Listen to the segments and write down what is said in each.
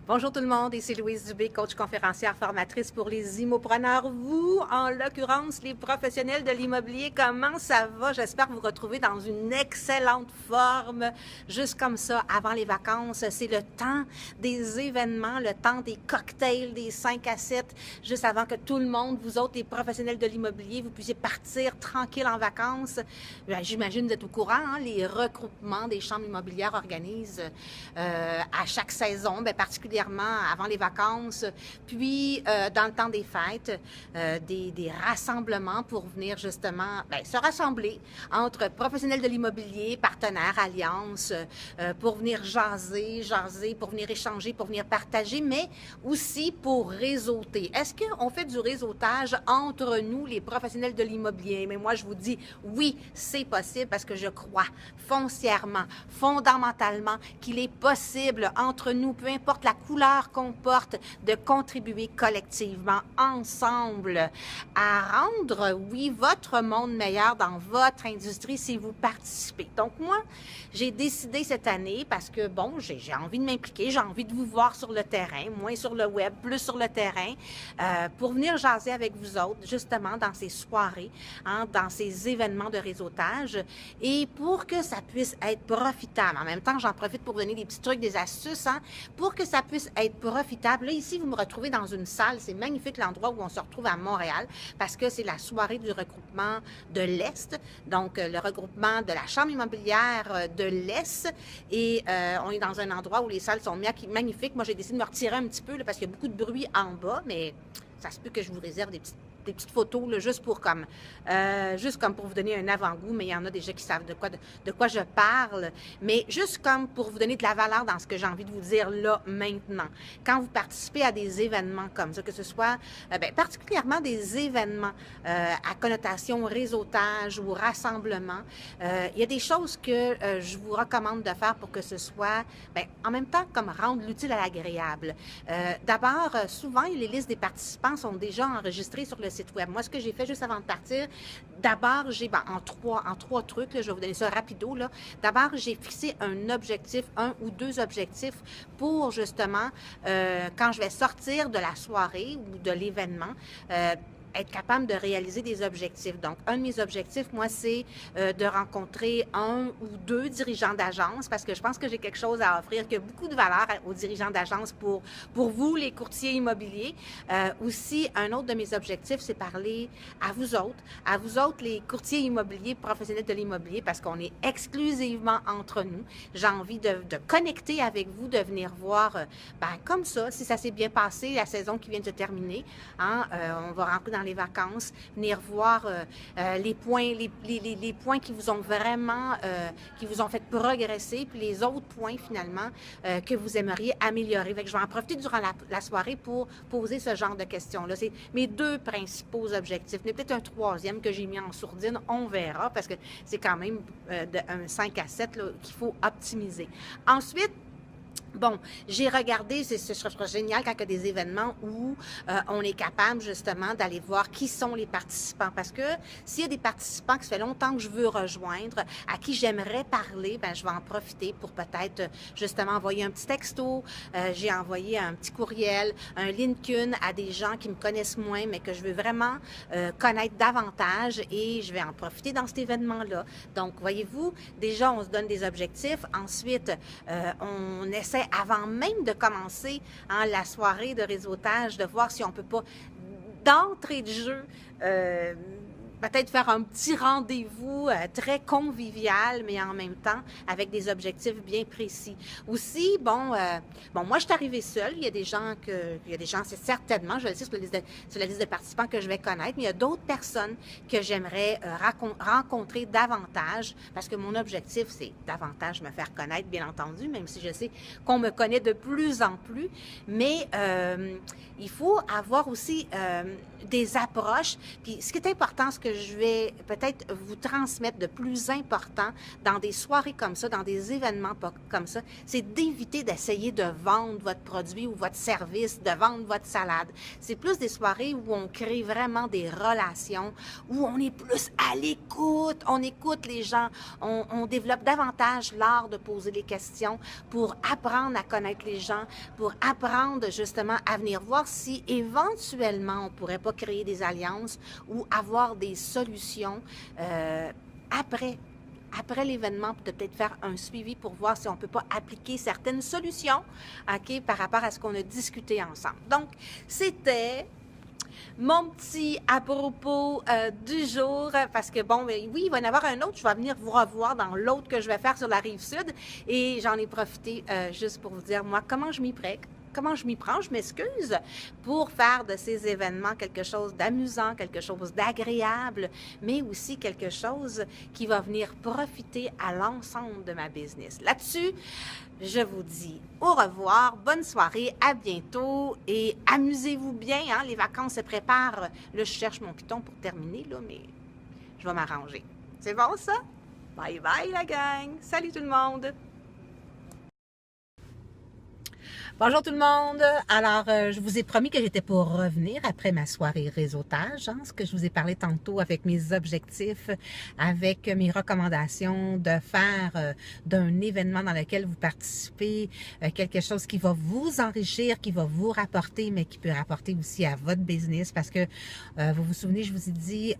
Bonjour tout le monde, ici Louise Dubé, coach conférencière formatrice pour les immopreneurs. Vous, en l'occurrence, les professionnels de l'immobilier, comment ça va? J'espère vous retrouver dans une excellente forme. Juste comme ça, avant les vacances, c'est le temps des événements, le temps des cocktails, des 5 à 7, juste avant que tout le monde, vous autres, les professionnels de l'immobilier, vous puissiez partir tranquille en vacances. J'imagine que vous êtes au courant, hein, les regroupements des chambres immobilières organisent à chaque saison, particulièrement avant les vacances, puis dans le temps des fêtes, des rassemblements pour venir justement se rassembler entre professionnels de l'immobilier, partenaires, alliances, pour venir jaser, pour venir échanger, pour venir partager, mais aussi pour réseauter. Est-ce qu'on fait du réseautage entre nous, les professionnels de l'immobilier? Mais moi, je vous dis oui, c'est possible parce que je crois foncièrement, fondamentalement, qu'il est possible entre nous, peu importe la couleur qu'on porte, de contribuer collectivement, ensemble, à rendre, oui, votre monde meilleur dans votre industrie si vous participez. Donc, moi, j'ai décidé cette année, parce que, bon, j'ai envie de m'impliquer, j'ai envie de vous voir sur le terrain, moins sur le web, plus sur le terrain, pour venir jaser avec vous autres, justement, dans ces soirées, hein, dans ces événements de réseautage, et pour que ça puisse être profitable. En même temps, j'en profite pour vous donner des petits trucs, des astuces, hein, pour que ça puisse être profitable. Là, ici, vous me retrouvez dans une salle. C'est magnifique l'endroit où on se retrouve à Montréal parce que c'est la soirée du regroupement de l'Est, donc le regroupement de la Chambre immobilière de l'Est. Et on est dans un endroit où les salles sont magnifiques. Moi, j'ai décidé de me retirer un petit peu là, parce qu'il y a beaucoup de bruit en bas, mais ça se peut que je vous réserve des petites photos là, juste comme pour vous donner un avant-goût, mais il y en a déjà qui savent de quoi je parle, mais juste comme pour vous donner de la valeur dans ce que j'ai envie de vous dire là maintenant. Quand vous participez à des événements comme ça, que ce soit particulièrement des événements à connotation réseautage ou rassemblement, il y a des choses que je vous recommande de faire pour que ce soit en même temps comme rendre l'utile à l'agréable. D'abord, souvent les listes des participants sont déjà enregistrées sur le site web. Moi, ce que j'ai fait juste avant de partir, d'abord, j'ai en trois trucs, là, je vais vous donner ça rapido. D'abord, j'ai fixé un objectif, un ou deux objectifs pour justement, quand je vais sortir de la soirée ou de l'événement, être capable de réaliser des objectifs. Donc, un de mes objectifs, moi, c'est de rencontrer un ou deux dirigeants d'agence parce que je pense que j'ai quelque chose à offrir qui a beaucoup de valeur aux dirigeants d'agence pour vous, les courtiers immobiliers. Aussi, un autre de mes objectifs, c'est parler à vous autres, les courtiers immobiliers, professionnels de l'immobilier, parce qu'on est exclusivement entre nous. J'ai envie de connecter avec vous, de venir voir, comme ça, si ça s'est bien passé, la saison qui vient de se terminer, hein, on va rentrer dans les vacances, venir voir les points qui vous ont vraiment, qui vous ont fait progresser, puis les autres points finalement que vous aimeriez améliorer. Fait que je vais en profiter durant la soirée pour poser ce genre de questions-là. C'est mes deux principaux objectifs. Il y a peut-être un troisième que j'ai mis en sourdine, on verra, parce que c'est quand même un 5 à 7 qu'il faut optimiser. Ensuite, bon, j'ai regardé, ce serait génial quand il y a des événements où on est capable justement d'aller voir qui sont les participants. Parce que s'il y a des participants que ça fait longtemps que je veux rejoindre, à qui j'aimerais parler, je vais en profiter pour peut-être justement envoyer un petit texto. J'ai envoyé un petit courriel, un LinkedIn à des gens qui me connaissent moins, mais que je veux vraiment connaître davantage et je vais en profiter dans cet événement-là. Donc, voyez-vous, déjà, on se donne des objectifs. Ensuite, on essaie avant même de commencer la soirée de réseautage, de voir si on ne peut pas, d'entrée de jeu, peut-être faire un petit rendez-vous très convivial, mais en même temps avec des objectifs bien précis. Aussi, moi, je suis arrivée seule. Il y a des gens, c'est certainement, je le sais sur la liste de participants que je vais connaître, mais il y a d'autres personnes que j'aimerais rencontrer davantage, parce que mon objectif, c'est davantage me faire connaître, bien entendu, même si je sais qu'on me connaît de plus en plus, mais il faut avoir aussi des approches. Puis ce qui est important, ce que je vais peut-être vous transmettre de plus important dans des soirées comme ça, dans des événements comme ça, c'est d'éviter d'essayer de vendre votre produit ou votre service, de vendre votre salade. C'est plus des soirées où on crée vraiment des relations, où on est plus à l'écoute, on écoute les gens, on développe davantage l'art de poser les questions pour apprendre à connaître les gens, pour apprendre justement à venir voir si éventuellement on ne pourrait pas créer des alliances ou avoir des solutions après l'événement, peut-être faire un suivi pour voir si on ne peut pas appliquer certaines solutions, OK, par rapport à ce qu'on a discuté ensemble. Donc, c'était mon petit à propos du jour, parce que bon, oui, il va y en avoir un autre, je vais venir vous revoir dans l'autre que je vais faire sur la Rive-Sud, et j'en ai profité juste pour vous dire, moi, comment je m'y prends, je m'excuse, pour faire de ces événements quelque chose d'amusant, quelque chose d'agréable, mais aussi quelque chose qui va venir profiter à l'ensemble de ma business. Là-dessus, je vous dis au revoir, bonne soirée, à bientôt et amusez-vous bien, hein, les vacances se préparent. Là, je cherche mon piton pour terminer, là, mais je vais m'arranger. C'est bon ça? Bye bye la gang! Salut tout le monde! Bonjour tout le monde! Alors, je vous ai promis que j'étais pour revenir après ma soirée réseautage, hein, ce que je vous ai parlé tantôt avec mes objectifs, avec mes recommandations de faire d'un événement dans lequel vous participez quelque chose qui va vous enrichir, qui va vous rapporter, mais qui peut rapporter aussi à votre business parce que vous vous souvenez, je vous ai dit,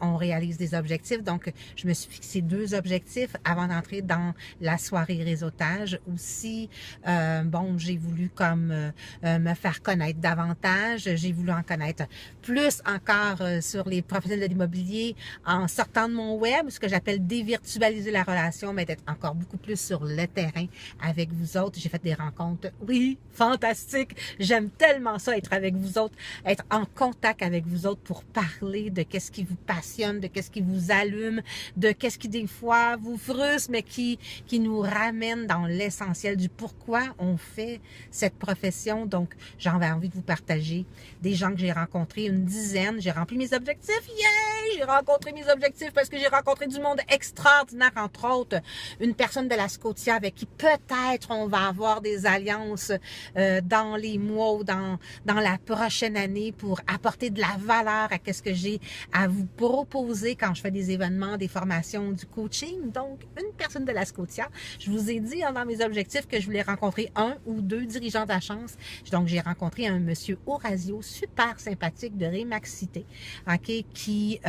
on réalise des objectifs, donc je me suis fixé 2 objectifs avant d'entrer dans la soirée réseautage. Aussi, bon, j'ai voulu comme me faire connaître davantage. J'ai voulu en connaître plus encore sur les professionnels de l'immobilier en sortant de mon web, ce que j'appelle dévirtualiser la relation, mais d'être encore beaucoup plus sur le terrain avec vous autres. J'ai fait des rencontres, oui, fantastiques. J'aime tellement ça, être avec vous autres, être en contact avec vous autres pour parler de qu'est-ce qui vous passionne, de qu'est-ce qui vous allume, de qu'est-ce qui des fois vous frustre, mais qui nous ramène dans l'essentiel du pourquoi on fait cette profession. Donc, j'avais envie de vous partager des gens que j'ai rencontrés, une dizaine. J'ai rempli mes objectifs. Yay! J'ai rencontré mes objectifs parce que j'ai rencontré du monde extraordinaire, entre autres, une personne de la Scotia avec qui peut-être on va avoir des alliances dans les mois ou dans la prochaine année pour apporter de la valeur à ce que j'ai à vous proposer quand je fais des événements, des formations, du coaching. Donc, une personne de la Scotia. Je vous ai dit dans mes objectifs que je voulais rencontrer 1 ou 2 dirigeants d'agence. Donc, j'ai rencontré un monsieur Horacio, super sympathique de Remax-Cité, OK, qui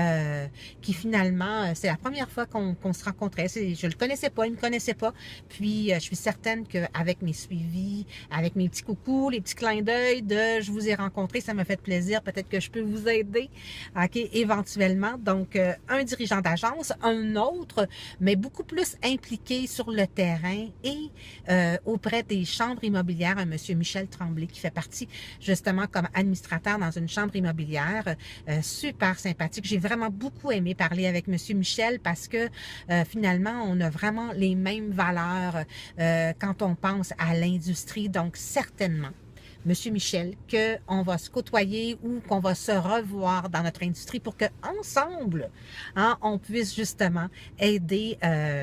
finalement, c'est la première fois qu'on se rencontrait. Je le connaissais pas, il me connaissait pas. Puis, je suis certaine qu'avec mes suivis, avec mes petits coucous, les petits clins d'œil de je vous ai rencontré, ça m'a fait plaisir. Peut-être que je peux vous aider, OK, éventuellement. Donc, un dirigeant d'agence, un autre, mais beaucoup plus impliqué sur le terrain et auprès des chambres immobilières, un monsieur Michel Tremblay qui fait partie justement comme administrateur dans une chambre immobilière, super sympathique. J'ai vraiment beaucoup aimé parler avec monsieur Michel parce que finalement, on a vraiment les mêmes valeurs quand on pense à l'industrie. Donc, certainement, Monsieur Michel, qu'on va se côtoyer ou qu'on va se revoir dans notre industrie pour qu'ensemble, hein, on puisse justement aider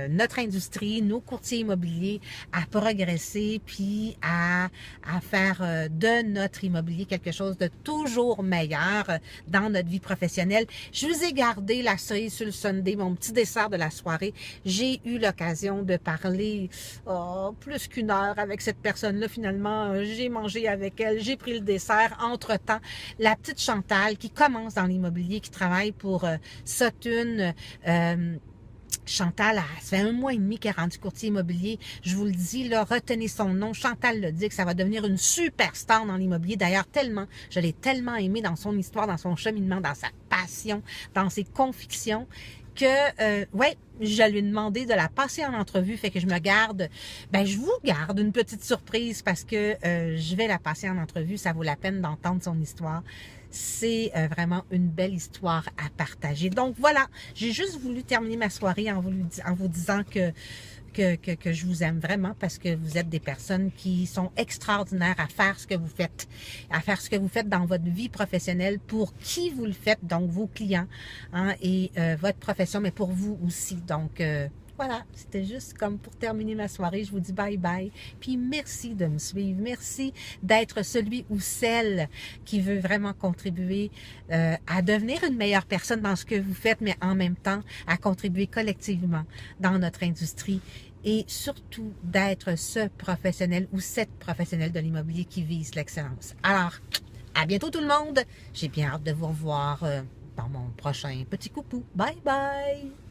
notre industrie, nos courtiers immobiliers à progresser puis à faire de notre immobilier quelque chose de toujours meilleur dans notre vie professionnelle. Je vous ai gardé la cerise sur le sundae, mon petit dessert de la soirée. J'ai eu l'occasion de parler plus qu'1 heure avec cette personne-là. Finalement, j'ai mangé avec elle, j'ai pris le dessert. Entre-temps, la petite Chantal qui commence dans l'immobilier, qui travaille pour Sutton. Chantal, ça fait 1 mois et demi qu'elle est rendue courtier immobilier. Je vous le dis, là, retenez son nom. Chantal le dit que ça va devenir une superstar dans l'immobilier. D'ailleurs, je l'ai tellement aimée dans son histoire, dans son cheminement, dans sa passion, dans ses convictions, que, ouais, je lui ai demandé de la passer en entrevue, fait que je vous garde une petite surprise parce que je vais la passer en entrevue, ça vaut la peine d'entendre son histoire. C'est vraiment une belle histoire à partager. Donc voilà, j'ai juste voulu terminer ma soirée en vous disant que que je vous aime vraiment parce que vous êtes des personnes qui sont extraordinaires à faire ce que vous faites, à faire ce que vous faites dans votre vie professionnelle, pour qui vous le faites, donc vos clients, hein, et votre profession, mais pour vous aussi. Donc, voilà, c'était juste comme pour terminer ma soirée. Je vous dis bye bye. Puis merci de me suivre. Merci d'être celui ou celle qui veut vraiment contribuer à devenir une meilleure personne dans ce que vous faites, mais en même temps à contribuer collectivement dans notre industrie. Et surtout d'être ce professionnel ou cette professionnelle de l'immobilier qui vise l'excellence. Alors, à bientôt tout le monde. J'ai bien hâte de vous revoir dans mon prochain petit coucou. Bye bye!